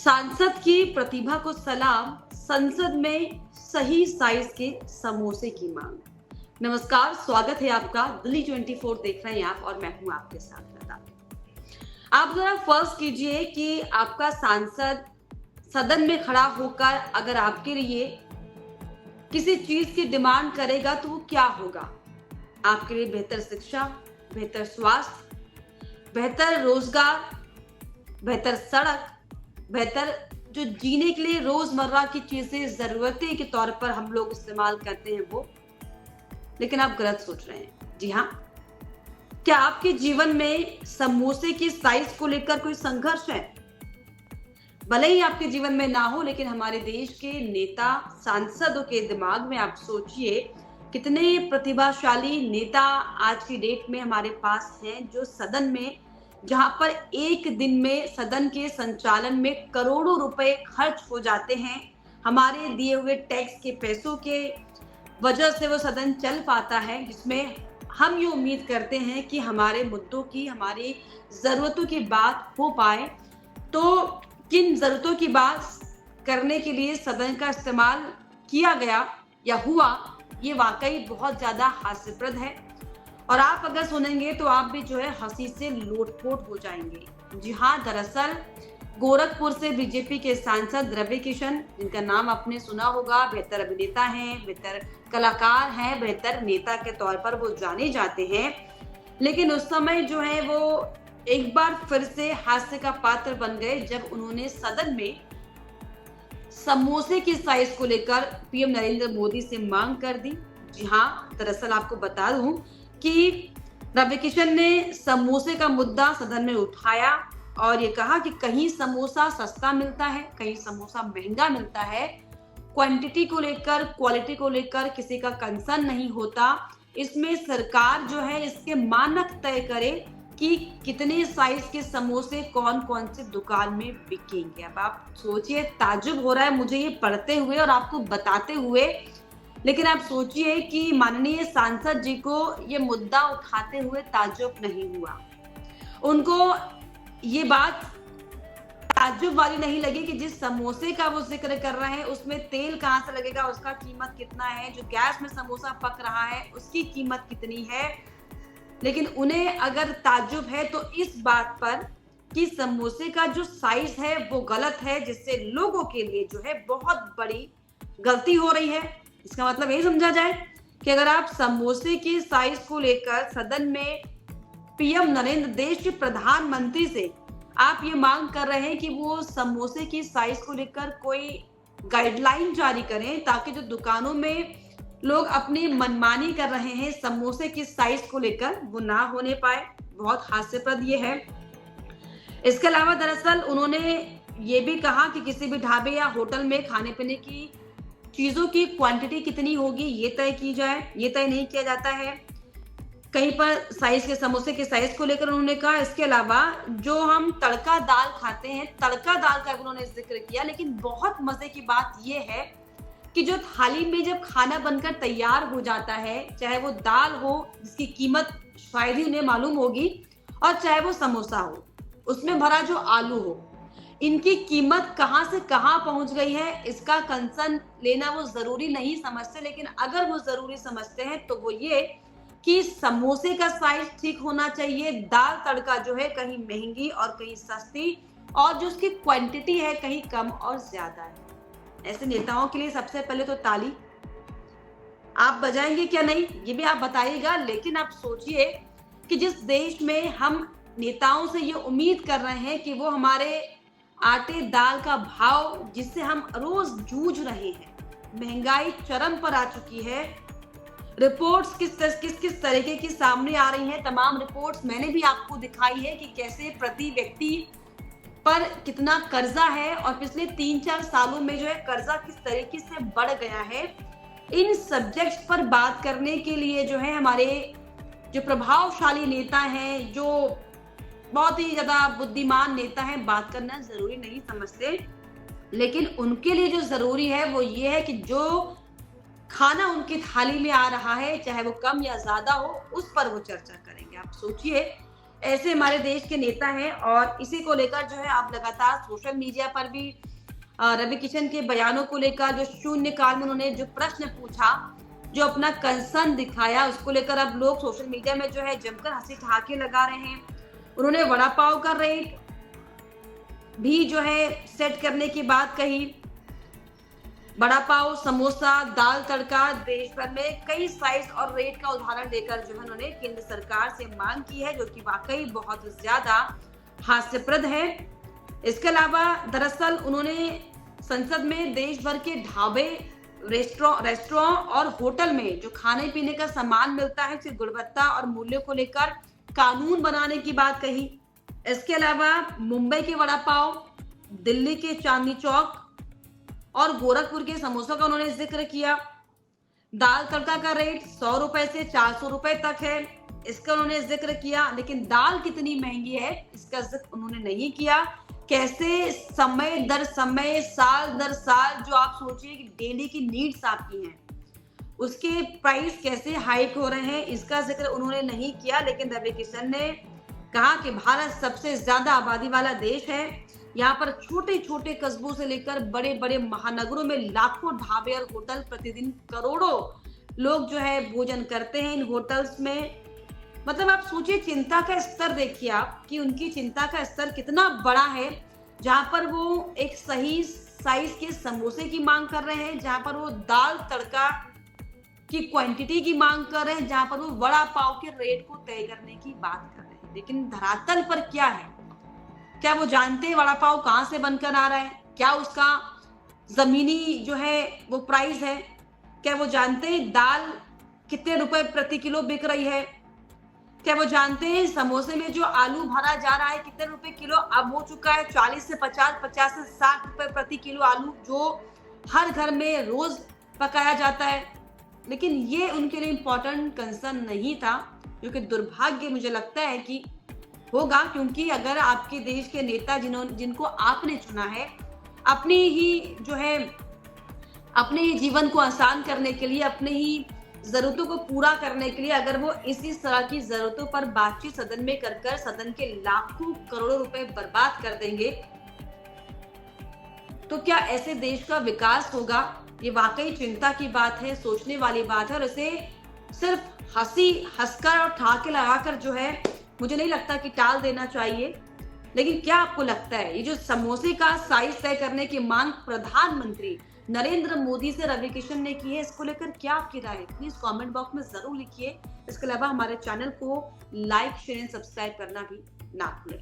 सांसद की प्रतिभा को सलाम, संसद में सही साइज के समोसे की मांग। नमस्कार, स्वागत है आपका। दिल्ली 24 देख रहे हैं आप और मैं हूं आपके साथ लता। आप जरा फर्ज कीजिए कि आपका सांसद सदन में खड़ा होकर अगर आपके लिए किसी चीज की डिमांड करेगा तो वो क्या होगा? आपके लिए बेहतर शिक्षा, बेहतर स्वास्थ्य, बेहतर रोजगार, बेहतर सड़क, बेहतर जो जीने के लिए रोजमर्रा की चीजें जरूरतें के तौर पर हम लोग इस्तेमाल करते हैं वो। लेकिन आप गलत सोच रहे हैं। जी हाँ, क्या आपके जीवन में समोसे की साइज को लेकर कोई संघर्ष है? भले ही आपके जीवन में ना हो, लेकिन हमारे देश के नेता सांसदों के दिमाग में आप सोचिए कितने प्रतिभाशाली नेता आज की डेट में हमारे पास हैं, जो सदन में, जहां पर एक दिन में सदन के संचालन में करोड़ों रुपए खर्च हो जाते हैं, हमारे दिए हुए टैक्स के पैसों के वजह से वो सदन चल पाता है, जिसमें हम ये उम्मीद करते हैं कि हमारे मुद्दों की, हमारी जरूरतों की बात हो पाए। तो किन जरूरतों की बात करने के लिए सदन का इस्तेमाल किया गया या हुआ, ये वाकई बहुत ज्यादा हास्यप्रद है। और आप अगर सुनेंगे तो आप भी जो है हंसी से लोटपोट हो जाएंगे। जी हाँ, दरअसल गोरखपुर से बीजेपी के सांसद रवि किशन, जिनका नाम आपने सुना होगा, बेहतर अभिनेता हैं, बेहतर कलाकार हैं, बेहतर नेता के तौर पर वो जाने जाते हैं। लेकिन उस समय जो है वो एक बार फिर से हास्य का पात्र बन गए जब उन्होंने सदन में समोसे की साइज को लेकर पीएम नरेंद्र मोदी से मांग कर दी। जी हाँ, दरअसल आपको बता दूं कि रवि किशन ने समोसे का मुद्दा सदन में उठाया और ये कहा कि कहीं समोसा सस्ता मिलता है, कहीं समोसा महंगा मिलता है। क्वांटिटी को लेकर, क्वालिटी को लेकर किसी का कंसर्न नहीं होता। इसमें सरकार जो है इसके मानक तय करे कि कितने साइज के समोसे कौन कौन से दुकान में बिकेंगे। अब आप सोचिए, ताज्जुब हो रहा है मुझे ये पढ़ते हुए और आपको बताते हुए, लेकिन आप सोचिए कि माननीय सांसद जी को ये मुद्दा उठाते हुए ताज्जुब नहीं हुआ। उनको ये बात ताज्जुब वाली नहीं लगी कि जिस समोसे का वो जिक्र कर रहे हैं उसमें तेल कहाँ से लगेगा, उसका कीमत कितना है, जो गैस में समोसा पक रहा है उसकी कीमत कितनी है। लेकिन उन्हें अगर ताज्जुब है तो इस बात पर कि समोसे का जो साइज है वो गलत है, जिससे लोगों के लिए जो है बहुत बड़ी गलती हो रही है। इसका मतलब ये समझा जाए कि अगर आप समोसे की साइज को लेकर सदन में पीएम नरेंद्र, देश के प्रधानमंत्री से आप ये मांग कर रहे हैं कि वो समोसे की साइज को लेकर कोई गाइडलाइन जारी करें, ताकि जो दुकानों में लोग अपनी मनमानी कर रहे हैं समोसे की साइज को लेकर, वो ना होने पाए। बहुत हास्यप्रद ये है। इसके अलावा दरअसल उन्होंने ये भी कहा कि किसी भी ढाबे या होटल में खाने पीने की चीजों की क्वांटिटी कितनी होगी ये तय की जाए, ये तय नहीं किया जाता है। कहीं पर साइज के समोसे के साइज को लेकर उन्होंने कहा। इसके अलावा जो हम तड़का दाल खाते हैं, तड़का दाल का उन्होंने जिक्र किया। लेकिन बहुत मजे की बात यह है कि जो थाली में जब खाना बनकर तैयार हो जाता है, चाहे वो दाल हो जिसकी कीमत शायद ही उन्हें मालूम होगी, और चाहे वो समोसा हो उसमें भरा जो आलू हो, इनकी कीमत कहां से कहां पहुंच गई है, इसका कंसर्न लेना वो जरूरी नहीं समझते। लेकिन अगर वो जरूरी समझते हैं तो वो ये कि समोसे का साइज ठीक होना चाहिए, दाल तड़का जो है कहीं महंगी और कहीं सस्ती, और जो उसकी क्वांटिटी है कहीं कम और ज्यादा है। ऐसे नेताओं के लिए सबसे पहले तो ताली। आप बजाएंगे क्या नहीं ये भी आप बताइएगा। लेकिन आप सोचिए कि जिस देश में हम नेताओं से ये उम्मीद कर रहे हैं कि वो हमारे आटे दाल का भाव, जिससे हम रोज जूझ रहे हैं, महंगाई चरम पर आ चुकी है। रिपोर्ट्स किस तरीके की सामने आ रही हैं, तमाम रिपोर्ट्स मैंने भी आपको दिखाई है कि कैसे प्रति व्यक्ति पर कितना कर्जा है और पिछले 3-4 सालों में जो है कर्जा किस तरीके से बढ़ गया है। इन सब्जेक्ट्स पर बात करने के लिए जो है हमारे जो प्रभावशाली नेता हैं, जो बहुत ही ज्यादा बुद्धिमान नेता हैं, बात करना जरूरी नहीं समझते। लेकिन उनके लिए जो जरूरी है वो ये है कि जो खाना उनकी थाली में आ रहा है, चाहे वो कम या ज्यादा हो, उस पर वो चर्चा करेंगे। आप सोचिए ऐसे हमारे देश के नेता हैं और इसी को लेकर जो है आप लगातार सोशल मीडिया पर भी रवि किशन के बयानों को लेकर जो शून्यकाल में उन्होंने जो प्रश्न पूछा, जो अपना कंसर्न दिखाया, उसको लेकर अब लोग सोशल मीडिया में जो है जमकर हंसी ठहाके लगा रहे हैं। उन्होंने वड़ा पाव का रेट भी जो है सेट करने की बात कही। वड़ा पाव, समोसा, दाल तड़का, देश भर में कई साइज और रेट का उदाहरण देकर जो है उन्होंने केंद्र सरकार से मांग की है, जो कि वाकई बहुत ज्यादा हास्यप्रद है। इसके अलावा दरअसल उन्होंने संसद में देश भर के ढाबे, रेस्टोरेंट और होटल में जो खाने पीने का सामान मिलता है, उसकी गुणवत्ता और मूल्य को लेकर कानून बनाने की बात कही। इसके अलावा मुंबई के वड़ा पाव, दिल्ली के चांदनी चौक और गोरखपुर के समोसों का उन्होंने जिक्र किया। दाल तड़का का रेट 100 रुपए से 400 रुपए तक है, इसका उन्होंने जिक्र किया। लेकिन दाल कितनी महंगी है इसका जिक्र उन्होंने नहीं किया। कैसे समय दर समय, साल दर साल, जो आप सोचिए कि डेली की नीड्स आपकी हैं, उसके प्राइस कैसे हाइक हो रहे हैं, इसका जिक्र उन्होंने नहीं किया। लेकिन रवि किशन ने कहा कि भारत सबसे ज्यादा आबादी वाला देश है, यहाँ पर छोटे छोटे कस्बों से लेकर बड़े बड़े महानगरों में लाखों ढाबे और होटल प्रतिदिन करोड़ों लोग जो है भोजन करते हैं इन होटल्स में। मतलब आप सोचिए, चिंता का स्तर देखिए आप कि उनकी चिंता का स्तर कितना बड़ा है, जहां पर वो एक सही साइज के समोसे की मांग कर रहे हैं, जहां पर वो दाल तड़का की क्वांटिटी की मांग कर रहे हैं, जहां पर वो वड़ा पाव के रेट को तय करने की बात कर रहे हैं। लेकिन धरातल पर क्या है? क्या वो जानते हैं वड़ा पाव कहां से बनकर आ रहा है? क्या उसका जमीनी जो है वो प्राइस है? क्या वो जानते हैं दाल कितने रुपए प्रति किलो बिक रही है? क्या वो जानते हैं समोसे में जो आलू भरा जा रहा है कितने रुपए किलो अब हो चुका है? 40 से 50, 50 से 60 रुपए प्रति किलो आलू, जो हर घर में रोज पकाया जाता है। लेकिन ये उनके लिए इंपॉर्टेंट कंसर्न नहीं था, जो कि दुर्भाग्य मुझे लगता है कि होगा, क्योंकि अगर आपके देश के नेता जिनको आपने चुना है अपनी ही जो है अपने ही जीवन को आसान करने के लिए, अपने ही जरूरतों को पूरा करने के लिए, अगर वो इसी तरह की जरूरतों पर बातचीत सदन में कर सदन के लाखों करोड़ों रुपए बर्बाद कर देंगे, तो क्या ऐसे देश का विकास होगा? ये वाकई चिंता की बात है, सोचने वाली बात है। और इसे सिर्फ हंसकर और ठहाके लगाकर जो है मुझे नहीं लगता कि टाल देना चाहिए। लेकिन क्या आपको लगता है ये जो समोसे का साइज तय करने की मांग प्रधानमंत्री नरेंद्र मोदी से रवि किशन ने की है, इसको लेकर क्या आपकी राय है? प्लीज कमेंट बॉक्स में जरूर लिखिए। इसके अलावा हमारे चैनल को लाइक, शेयर एंड सब्सक्राइब करना भी ना भूलें।